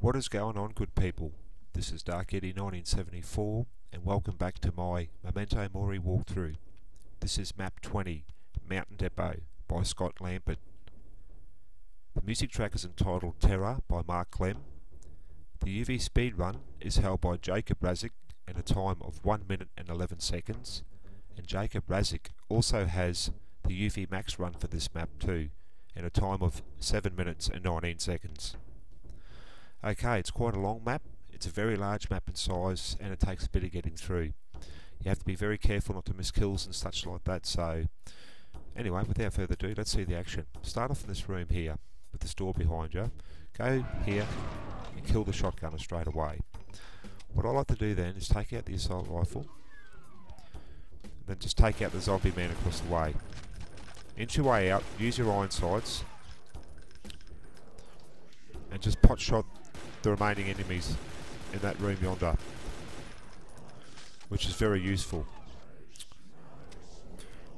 What is going on, good people? This is Dark Eddie 1974 and welcome back to my Memento Mori walkthrough. This is map 20, Mountain Depot by Scott Lampert. The music track is entitled Terror by Mark Clem. The UV speed run is held by Jacob Razik at a time of 1 minute and 11 seconds, and Jacob Razik also has the UV max run for this map too, at a time of 7 minutes and 19 seconds. Okay, it's quite a long map. It's a very large map in size and it takes a bit of getting through. You have to be very careful not to miss kills and such like that. So anyway, without further ado, let's see the action. Start off in this room here with this door behind you. Go here and kill the shotgunner straight away. What I like to do then is take out the assault rifle, then just take out the zombie man across the way. Inch your way out, use your iron sights and just pot shot the remaining enemies in that room yonder, which is very useful.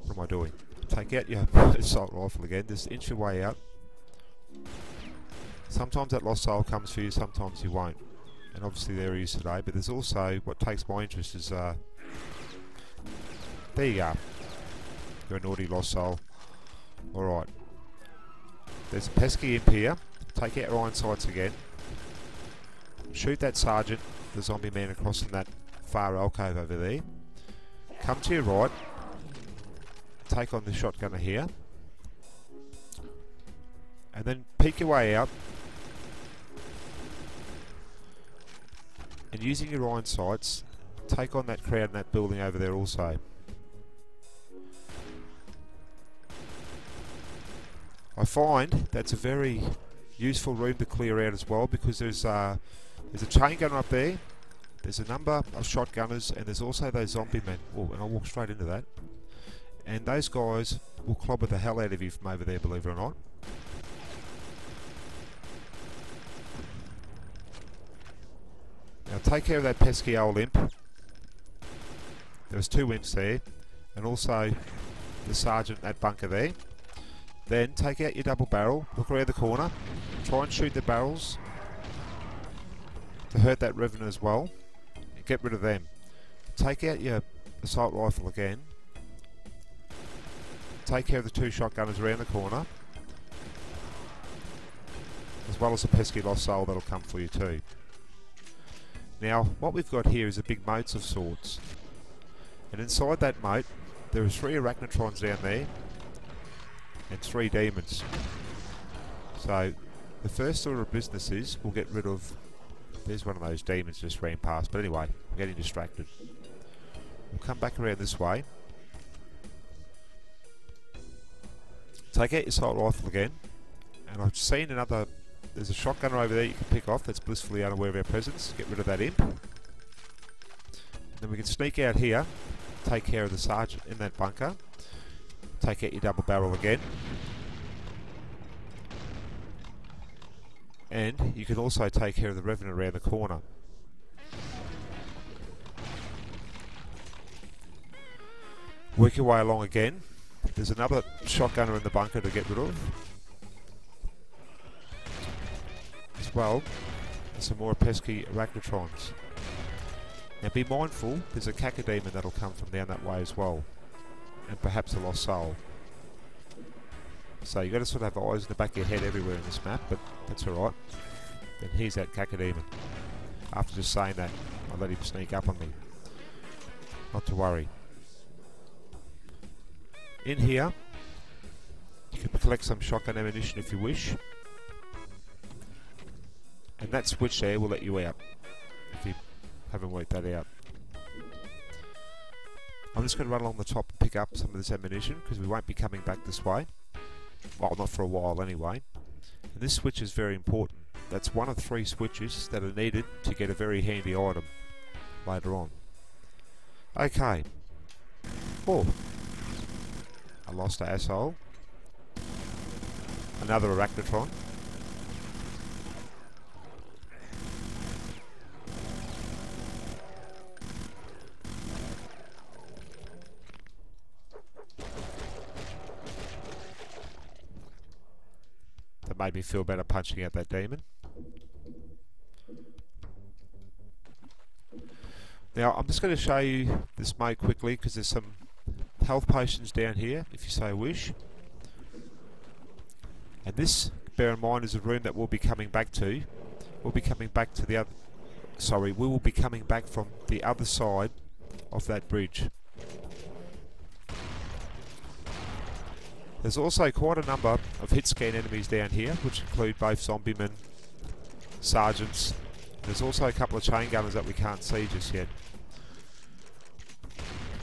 What am I doing? Take out your assault rifle again, just inch your way out. Sometimes that lost soul comes for you, sometimes you won't, and obviously there he is today. But there's also, what takes my interest is there you go, you're a naughty lost soul. Alright, there's a pesky imp here. Take out your iron sights again. Shoot that sergeant, the zombie man across in that far alcove over there. Come to your right. Take on the shotgunner here. And then peek your way out. And using your iron sights, take on that crowd in that building over there also. I find that's a very useful room to clear out as well, because there's a chain gunner up there, there's a number of shotgunners, and there's also those zombie men. Oh, and I'll walk straight into that. And those guys will clobber the hell out of you from over there, believe it or not. Now take care of that pesky old imp. There's two imps there, and also the sergeant in that bunker there. Then take out your double barrel, look around the corner, try and shoot the barrels to hurt that revenant as well, and get rid of them. Take out your assault rifle again, take care of the two shotgunners around the corner, as well as a pesky lost soul that'll come for you too. Now what we've got here is a big moat of sorts, and inside that moat there are 3 arachnotrons down there and 3 demons. So the first order of business is we'll get rid of, there's one of those demons just ran past, but anyway, I'm getting distracted. We'll come back around this way. Take out your assault rifle again, and I've seen another, there's a shotgunner over there you can pick off that's blissfully unaware of our presence. Get rid of that imp. And then we can sneak out here, take care of the sergeant in that bunker. Take out your double barrel again. And you can also take care of the revenant around the corner. Work your way along again. There's another shotgunner in the bunker to get rid of. As well as some more pesky arachnotrons. Now be mindful, there's a cacodemon that'll come from down that way as well. And perhaps a lost soul. So you've got to sort of have eyes in the back of your head everywhere in this map, but that's alright. Then here's that cacodemon. After just saying that, I let him sneak up on me. Not to worry. In here, you can collect some shotgun ammunition if you wish. And that switch there will let you out, if you haven't worked that out. I'm just going to run along the top and pick up some of this ammunition, because we won't be coming back this way. Well, not for a while anyway. And this switch is very important. That's one of 3 switches that are needed to get a very handy item later on. Okay. Oh. I lost an asshole. Another arachnotron. That made me feel better punching out that demon. Now I'm just going to show you this mode quickly because there's some health potions down here if you so wish. And this, bear in mind, is a room that we'll be coming back to. We'll be coming back to the other... Sorry, we will be coming back from the other side of that bridge. There's also quite a number of hit scan enemies down here, which include both zombiemen, sergeants. There's also a couple of chain gunners that we can't see just yet.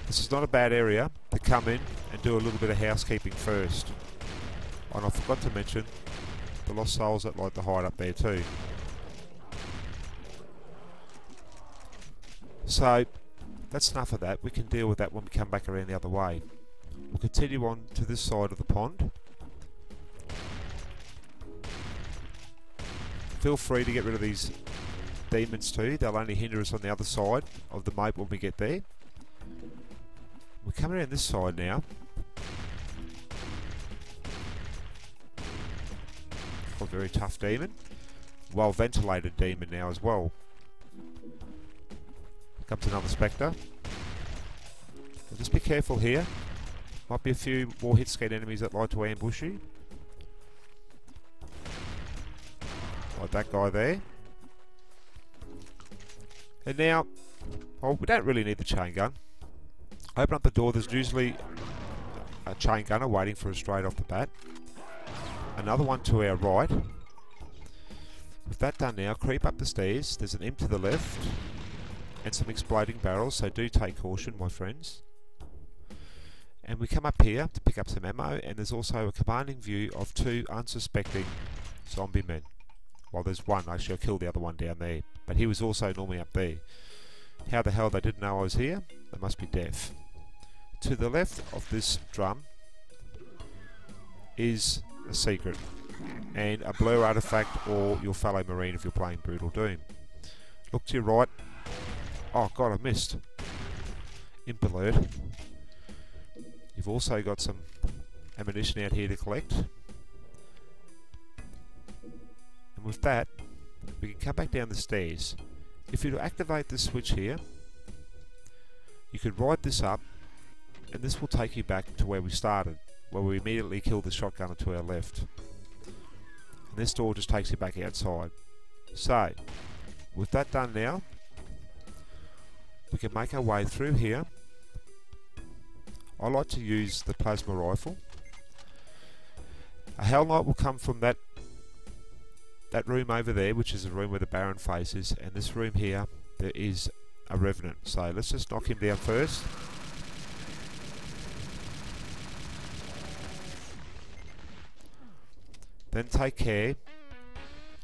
This is not a bad area to come in and do a little bit of housekeeping first. And I forgot to mention the lost souls that like to hide up there too. So that's enough of that. We can deal with that when we come back around the other way. We'll continue on to this side of the pond. Feel free to get rid of these demons too. They'll only hinder us on the other side of the moat when we get there. We're coming around this side now. A very tough demon. Well ventilated demon now as well. Comes another spectre. So just be careful here. Might be a few more hit scan enemies that like to ambush you. Like that guy there. And now, well, we don't really need the chain gun. Open up the door, there's usually a chain gunner waiting for us straight off the bat. Another one to our right. With that done now, creep up the stairs. There's an imp to the left. And some exploding barrels, so do take caution, my friends. And we come up here to pick up some ammo, and there's also a commanding view of two unsuspecting zombie men. Well, there's one, actually I killed the other one down there, but he was also normally up there. How the hell they didn't know I was here? They must be deaf. To the left of this drum is a secret, and a blur artifact or your fellow marine if you're playing Brutal Doom. Look to your right. Oh god, I missed. Imp alert. You've also got some ammunition out here to collect. And with that, we can come back down the stairs. If you activate this switch here, you could ride this up, and this will take you back to where we started, where we immediately killed the shotgunner to our left. And this door just takes you back outside. So, with that done now, we can make our way through here. I like to use the plasma rifle. A Hell Knight will come from that room over there, which is the room where the Baron faces, and this room here, there is a Revenant. So let's just knock him down first. Then take care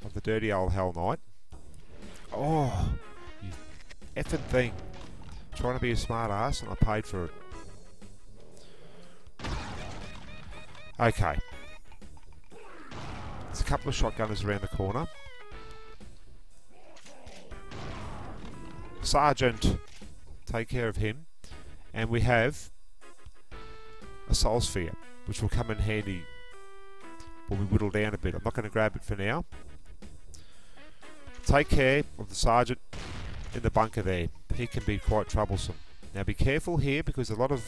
of the dirty old Hell Knight. Oh, you effing thing. Trying to be a smart ass, and I paid for it. Okay. There's a couple of shotgunners around the corner. Sergeant, take care of him. And we have a Soul Sphere, which will come in handy when we whittle down a bit. I'm not going to grab it for now. Take care of the sergeant in the bunker there. He can be quite troublesome. Now be careful here because a lot of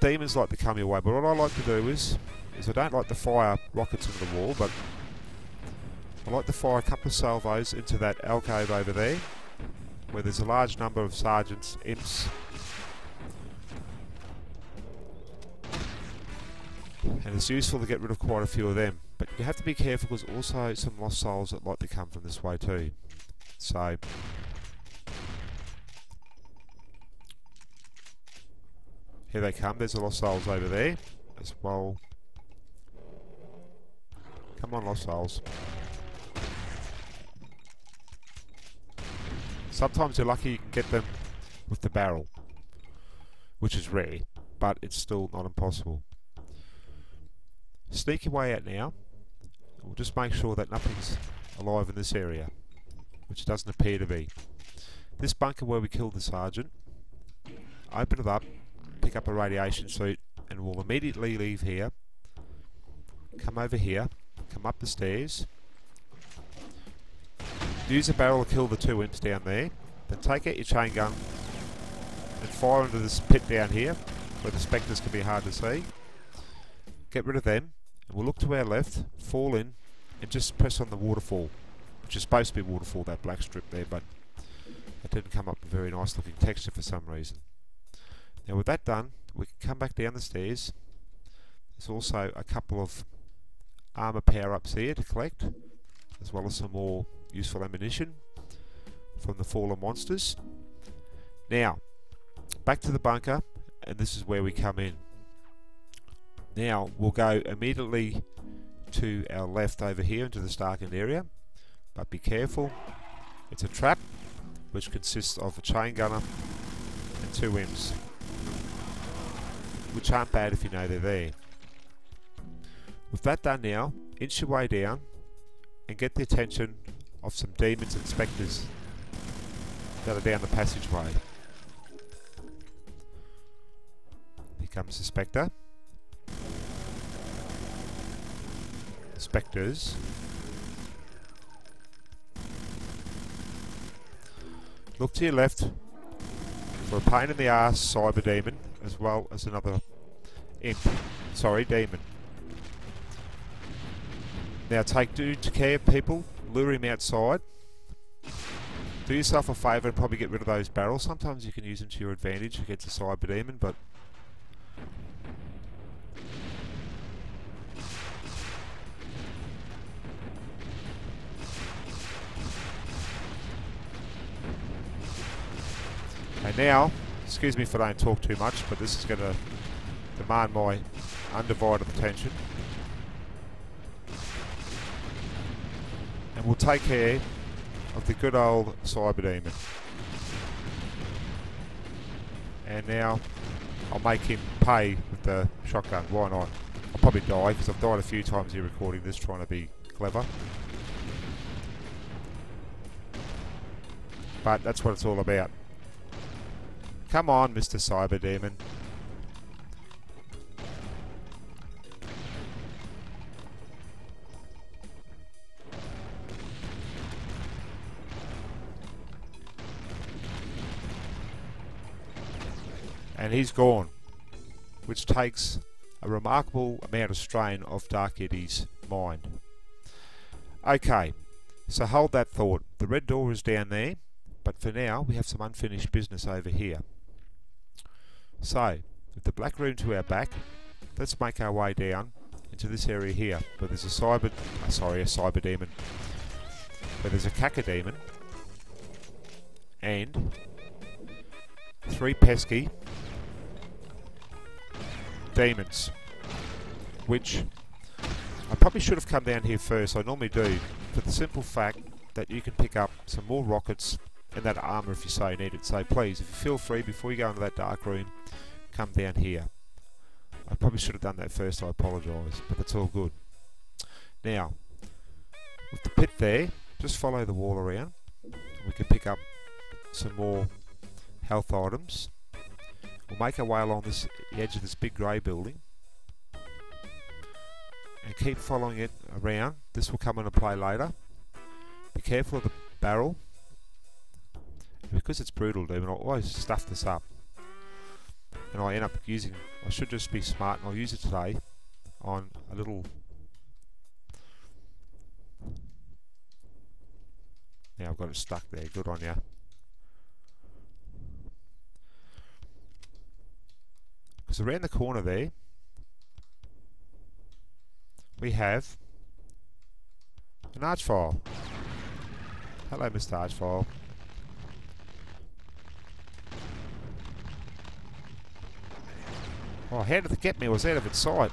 demons like to come your way, but what I like to do is I don't like to fire rockets into the wall, but I like to fire a couple of salvos into that alcove over there where there's a large number of sergeants, imps, and it's useful to get rid of quite a few of them. But you have to be careful because also some lost souls that like to come from this way too. So here they come. There's a lost souls over there as well. Come on, lost souls. Sometimes you're lucky you can get them with the barrel, which is rare, but it's still not impossible. Sneak your way out now. We'll just make sure that nothing's alive in this area, which doesn't appear to be. This bunker where we killed the sergeant, open it up, pick up a radiation suit, and we'll immediately leave here, come over here, come up the stairs, use a barrel to kill the two imps down there. Then take out your chain gun and fire into this pit down here where the spectres can be hard to see. Get rid of them, and we'll look to our left, fall in, and just press on the waterfall, which is supposed to be waterfall, that black strip there, but it didn't come up a very nice looking texture for some reason. Now with that done, we can come back down the stairs. There's also a couple of armour power-ups here to collect, as well as some more useful ammunition from the fallen monsters. Now, back to the bunker, and this is where we come in. Now, we'll go immediately to our left over here into this darkened area, but be careful, it's a trap which consists of a chain gunner and 2 imps, which aren't bad if you know they're there. With that done now, inch your way down and get the attention of some demons and spectres that are down the passageway. Here comes the spectre. The spectres. Look to your left for a pain in the arse cyber demon, as well as another demon. Now take due care, people, lure him outside. Do yourself a favour and probably get rid of those barrels. Sometimes you can use them to your advantage against a cyber demon, but and now, excuse me if I don't talk too much, but this is going to demand my undivided attention. And we'll take care of the good old cyber demon. And now I'll make him pay with the shotgun. Why not? I'll probably die because I've died a few times here recording this, trying to be clever. But that's what it's all about. Come on, Mr. Cyber Demon. And he's gone, which takes a remarkable amount of strain off Dark Eddie's mind. Okay, so hold that thought. The red door is down there, but for now we have some unfinished business over here. So, with the black room to our back, let's make our way down into this area here, where there's a cyber demon, where there's a caca demon, and 3 pesky demons, which I probably should have come down here first. I normally do, for the simple fact that you can pick up some more rockets and that armour if you so need it. So please, if you feel free, before you go into that dark room, come down here. I probably should have done that first, I apologise, but that's all good. Now, with the pit there, just follow the wall around. We can pick up some more health items. We'll make our way along the edge of this big grey building and keep following it around. This will come into play later. Be careful of the barrel. Because it's brutal, dude, I'll always stuff this up. And I end up using, I should just be smart, and I'll use it today on a little. Now I've got it stuck there, good on ya. Because around the corner there, we have an archvile. Hello, Mr. Archvile. Oh, how did it get me? I was out of its sight.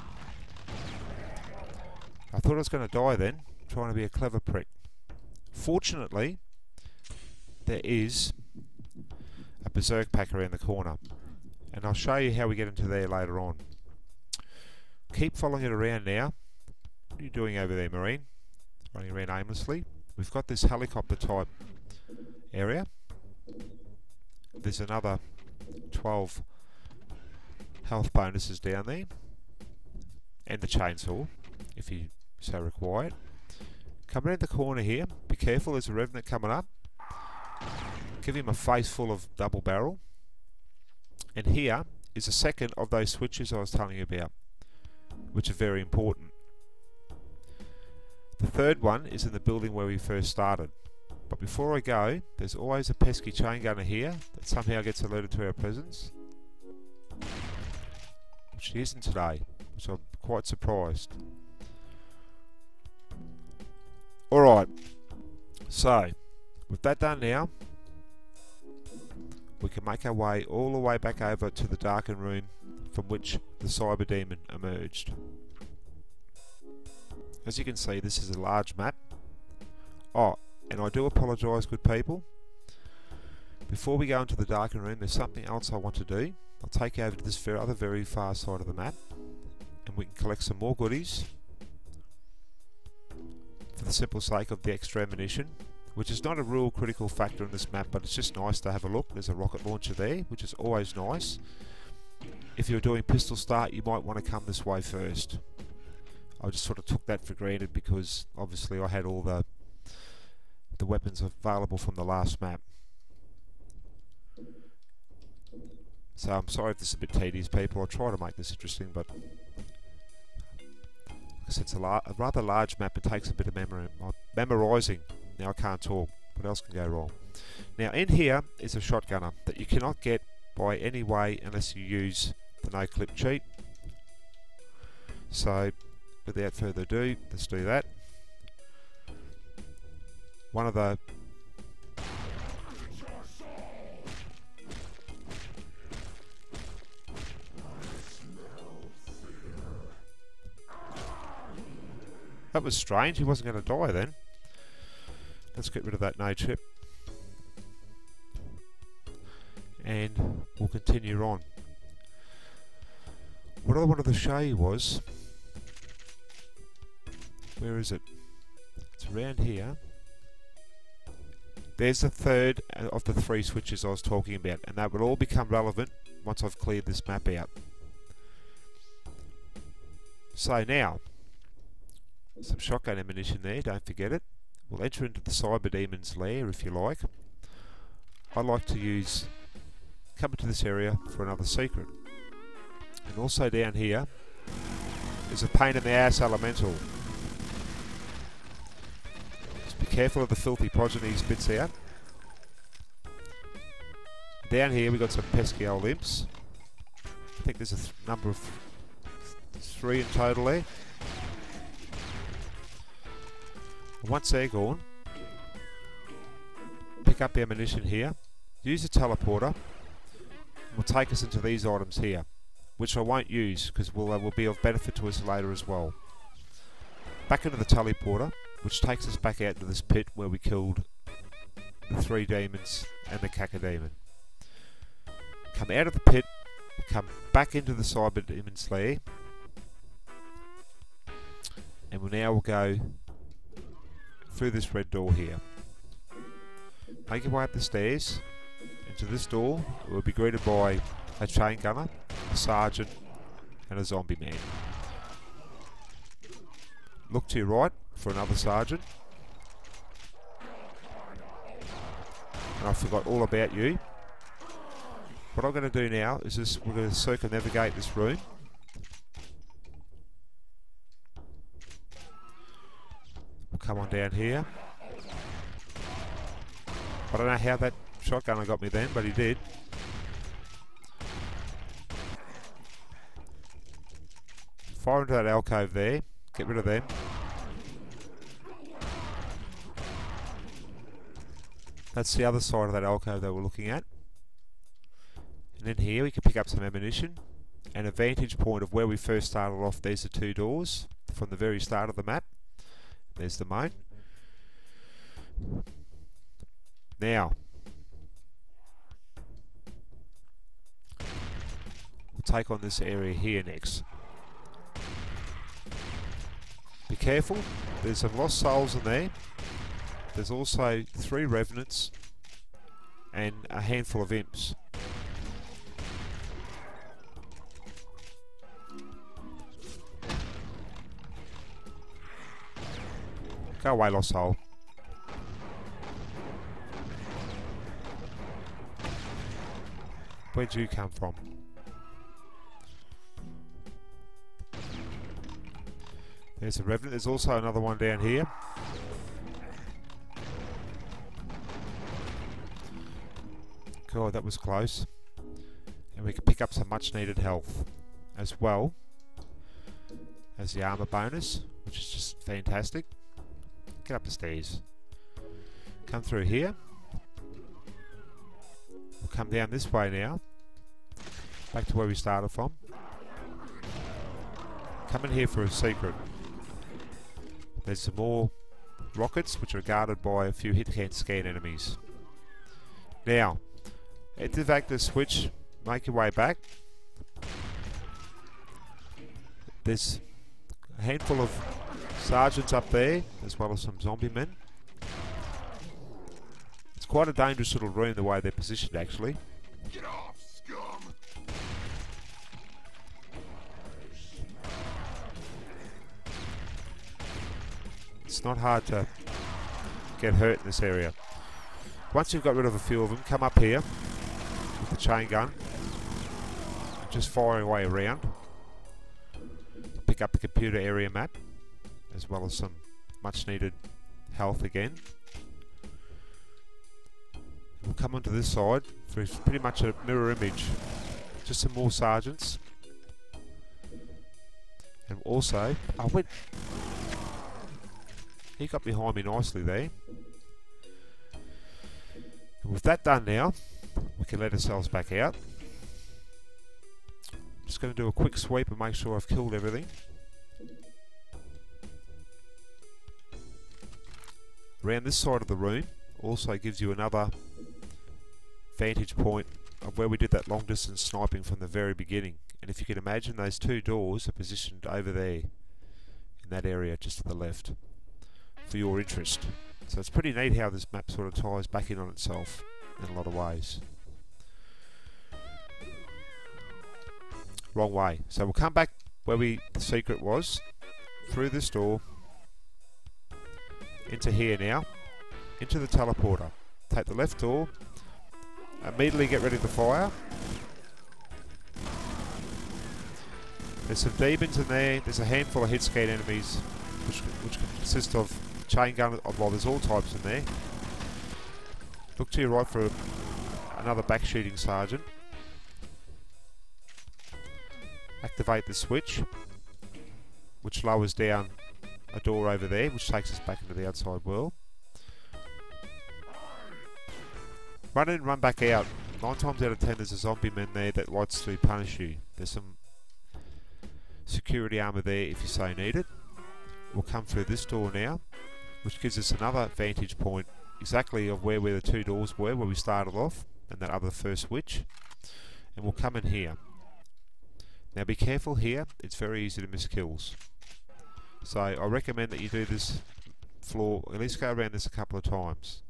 I thought I was going to die then, trying to be a clever prick. Fortunately, there is a berserk pack around the corner, and I'll show you how we get into there later on. Keep following it around now. What are you doing over there, Marine? Running around aimlessly. We've got this helicopter type area. There's another 12 health bonuses down there, and the chainsaw if you so required. Come around the corner here, be careful, there's a revenant coming up. give him a face full of double barrel. And here is a second of those switches I was telling you about, which are very important. The third one is in the building where we first started. But before I go, there's always a pesky chain gunner here that somehow gets alerted to our presence. Which he isn't today, which I'm quite surprised. Alright, so with that done now, we can make our way all the way back over to the darkened room from which the cyber demon emerged. As you can see, this is a large map. Oh, and I do apologise, good people. Before we go into the darkened room, there's something else I want to do. I'll take you over to this other very far side of the map, and we can collect some more goodies for the simple sake of the extra ammunition, which is not a real critical factor in this map, but it's just nice to have a look. There's a rocket launcher there, which is always nice. If you're doing pistol start, you might want to come this way first. I just sort of took that for granted because obviously I had all the weapons available from the last map. So I'm sorry if this is a bit tedious, people. I'll try to make this interesting, but because it's a rather large map, it takes a bit of memorising. Now I can't talk. What else can go wrong? Now in here is a shotgunner that you cannot get by any way unless you use the no-clip cheat. So without further ado, let's do that. One of the that was strange, he wasn't going to die then. Let's get rid of that no chip. And we'll continue on. What I wanted to show you was, where is it? It's around here. There's the third of the three switches I was talking about, and that will all become relevant once I've cleared this map out. So now, some shotgun ammunition there, don't forget it. We'll enter into the cyber demon's lair if you like. I like to come into this area for another secret. And also down here is a pain in the ass elemental. Just be careful of the filthy progeny he spits out. Down here we've got some pesky old imps. I think there's a number of 3 in total there. Once they're gone, pick up the ammunition here, use the teleporter, will take us into these items here, which I won't use because will be of benefit to us later as well. Back into the teleporter, which takes us back out to this pit where we killed the 3 demons and the caca demon. Come out of the pit, come back into the cyber demon's lair, and we'll go through this red door here. Make your way up the stairs into this door. We'll be greeted by a chain gunner, a sergeant, and a zombie man. Look to your right for another sergeant. And I forgot all about you. What I'm going to do now is we're going to circumnavigate this room. We'll come on down here. I don't know how that shotgunner got me then, but he did. Fire into that alcove there. Get rid of them. That's the other side of that alcove that we're looking at. And then here we can pick up some ammunition. And a vantage point of where we first started off. There's the 2 doors from the very start of the map. There's the moat. Now, we'll take on this area here next. Be careful, there's some lost souls in there. There's also 3 revenants and a handful of imps. Go away, lost soul. Where'd you come from? There's a Revenant. There's also another one down here. God, that was close. And we can pick up some much needed health as well as the armor bonus, which is just fantastic. Get up the stairs. Come through here. We'll come down this way now. Back to where we started from. Come in here for a secret. There's some more rockets which are guarded by a few hit-hand scan enemies. Now, activate the switch, make your way back. There's a handful of sergeants up there, as well as some zombie men. It's quite a dangerous little room the way they're positioned, actually. Get off, scum! It's not hard to get hurt in this area. Once you've got rid of a few of them, come up here with the chain gun, just firing away around. Pick up the computer area map, as well as some much needed health again. We'll come onto this side for pretty much a mirror image. Just some more sergeants. And also, he got behind me nicely there. And with that done now, we can let ourselves back out. Just going to do a quick sweep and make sure I've killed everything. Around this side of the room also gives you another vantage point of where we did that long distance sniping from the very beginning. And if you can imagine, those two doors are positioned over there in that area just to the left for your interest. So it's pretty neat how this map sort of ties back in on itself in a lot of ways. Wrong way. So we'll come back where the secret was, through this door, into here now, into the teleporter. Take the left door, immediately get ready to fire. There's some demons in there, there's a handful of hit scan enemies, which consist of chain gun, well, there's all types in there. Look to your right for another back shooting sergeant. Activate the switch, which lowers down a door over there, which takes us back into the outside world. Run in, run back out. 9 times out of 10 there's a zombie man there that wants to punish you. There's some security armor there if you so need it. We'll come through this door now, which gives us another vantage point exactly of where the two doors were, where we started off, and that other first switch. And we'll come in here. Now be careful here, it's very easy to miss kills. So I recommend that you do this floor, at least go around this a couple of times.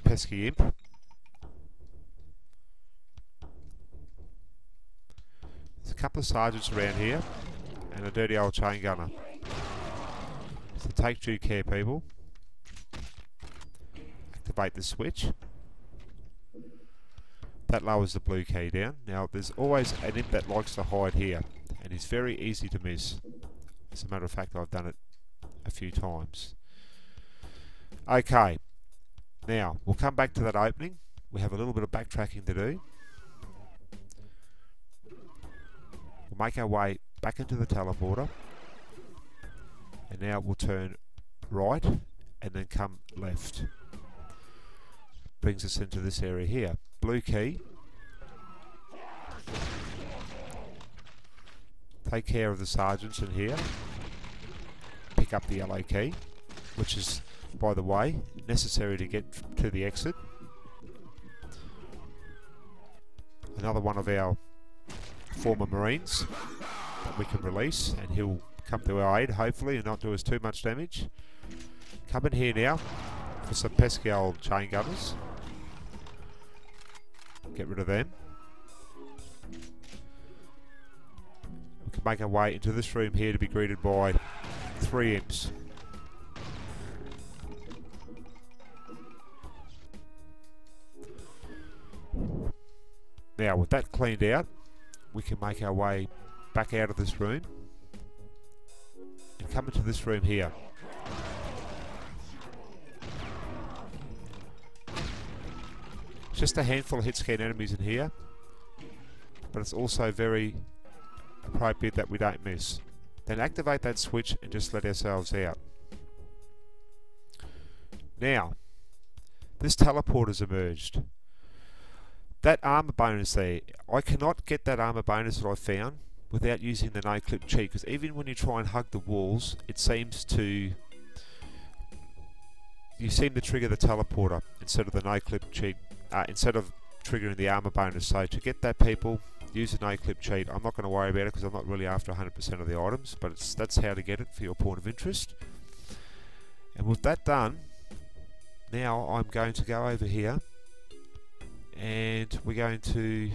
Pesky imp. There's a couple of sergeants around here, and a dirty old chain gunner. So take due care, people. Activate the switch. That lowers the blue key down. Now there's always an imp that likes to hide here, and it's very easy to miss. As a matter of fact, I've done it a few times. Okay, now we'll come back to that opening. We have a little bit of backtracking to do. We'll make our way back into the teleporter, and now we'll turn right and then come left. Brings us into this area here. Blue key. Take care of the sergeants in here. Pick up the yellow key, which is, by the way, necessary to get to the exit. Another one of our former Marines that we can release, and he'll come to our aid, hopefully, and not do us too much damage. Come in here now for some pesky old chain gunners. Get rid of them. We can make our way into this room here to be greeted by 3 imps. Now with that cleaned out, we can make our way back out of this room and come into this room here. Just a handful of hit scan enemies in here, but it's also very appropriate that we don't miss. Then activate that switch and just let ourselves out. Now, this teleporter's emerged. That armor bonus there, I cannot get that armor bonus that I found without using the no-clip cheat, because even when you try and hug the walls, it seems to... you seem to trigger the teleporter instead of the no-clip cheat, instead of triggering the armor bonus. So to get that, people, use the no-clip cheat. I'm not going to worry about it because I'm not really after 100% of the items, but that's how to get it for your point of interest. And with that done, now I'm going to go over here and we're going to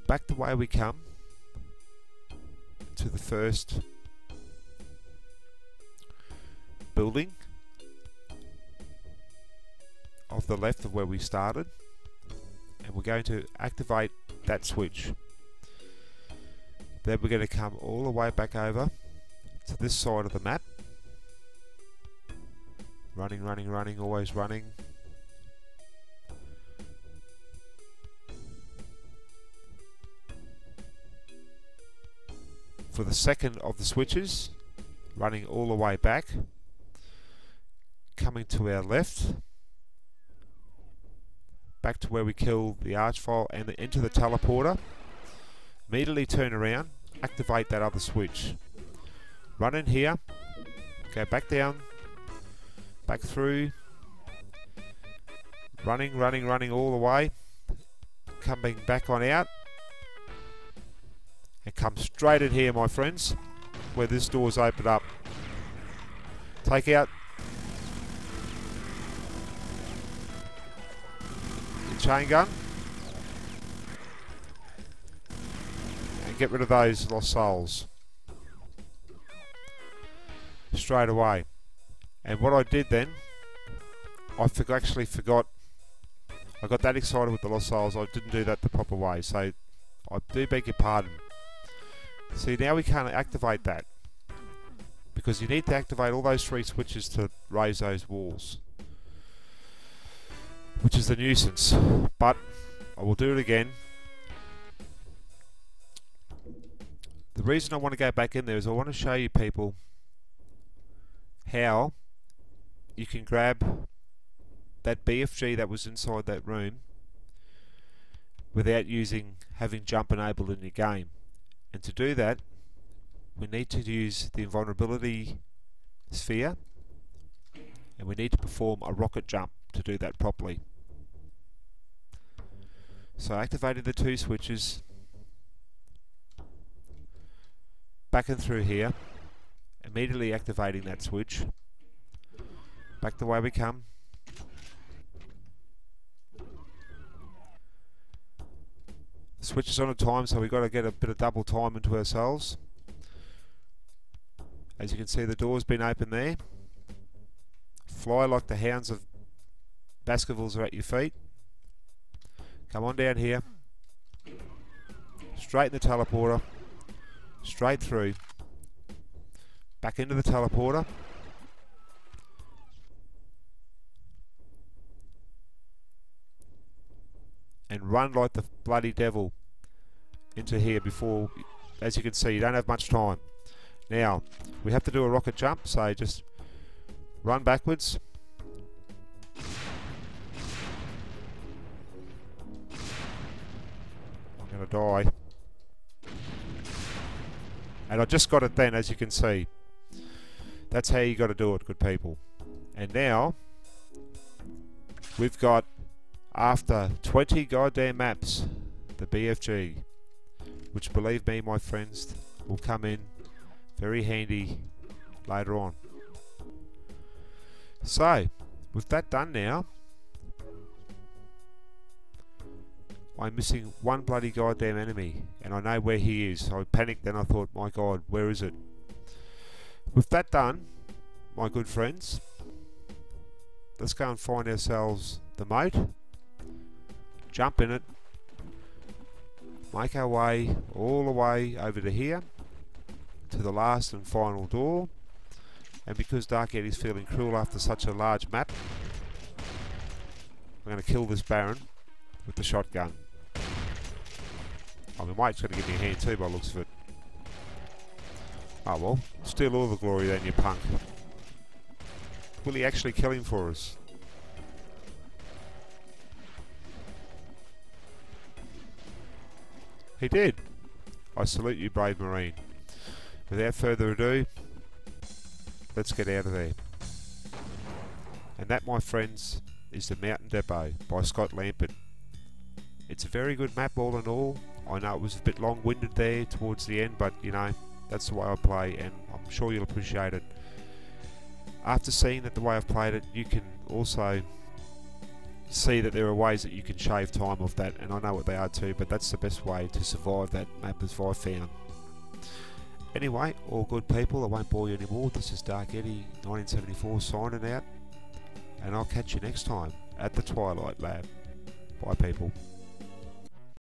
back the way we come to the first building off the left of where we started, and we're going to activate that switch. Then we're going to come all the way back over to this side of the map. Running, running, running, always running. For the second of the switches, running all the way back, coming to our left, back to where we kill the archvile and into the teleporter. Immediately turn around, activate that other switch. Run in here, go back down, back through, running, running, running all the way, coming back on out, and come straight in here, my friends, where this door's opened up. Take out the chain gun and get rid of those lost souls straight away. And what I did then, I actually forgot. I got that excited with the lost souls, I didn't do that the proper way, so I do beg your pardon. See, now we can't activate that, because you need to activate all those 3 switches to raise those walls, which is a nuisance, but I will do it again. The reason I want to go back in there is I want to show you people how you can grab that BFG that was inside that room without having jump enabled in your game. And to do that, we need to use the invulnerability sphere, and we need to perform a rocket jump to do that properly. So activating the 2 switches, backing through here, immediately activating that switch, back the way we come, switch is on a time, so we've got to get a bit of double time into ourselves. As you can see, the door's been open there. Fly like the hounds of Baskervilles are at your feet. Come on down here, straight in the teleporter, straight through, back into the teleporter, and run like the bloody devil into here before, as you can see, you don't have much time. Now, we have to do a rocket jump, so just run backwards. I'm going to die. And I just got it then, as you can see. That's how you got to do it, good people. And now, we've got, after 20 goddamn maps, the BFG, which, believe me, my friends, will come in very handy later on. So, with that done now, I'm missing one bloody goddamn enemy, and I know where he is. So I panicked, then I thought, my god, where is it? With that done, my good friends, let's go and find ourselves the moat, jump in it, make our way all the way over to here, to the last and final door. And because Dark Eddie's feeling cruel after such a large map, I'm going to kill this Baron with the shotgun. Oh, my mate's going to give me a hand too by the looks of it. Oh well, steal all the glory then, you punk. Will he actually kill him for us? He did. I salute you, brave Marine. Without further ado, let's get out of there. And that, my friends, is the Mountain Depot by Scott Lampert. It's a very good map all in all. I know it was a bit long-winded there towards the end, but you know, that's the way I play, and I'm sure you'll appreciate it. After seeing that the way I've played it, you can also see that there are ways that you can shave time off that, and I know what they are too, but that's the best way to survive that map as I've found. Anyway, all good people, I won't bore you anymore. This is Dark Eddie 1974 signing out, and I'll catch you next time at the Twilight Lab. Bye people.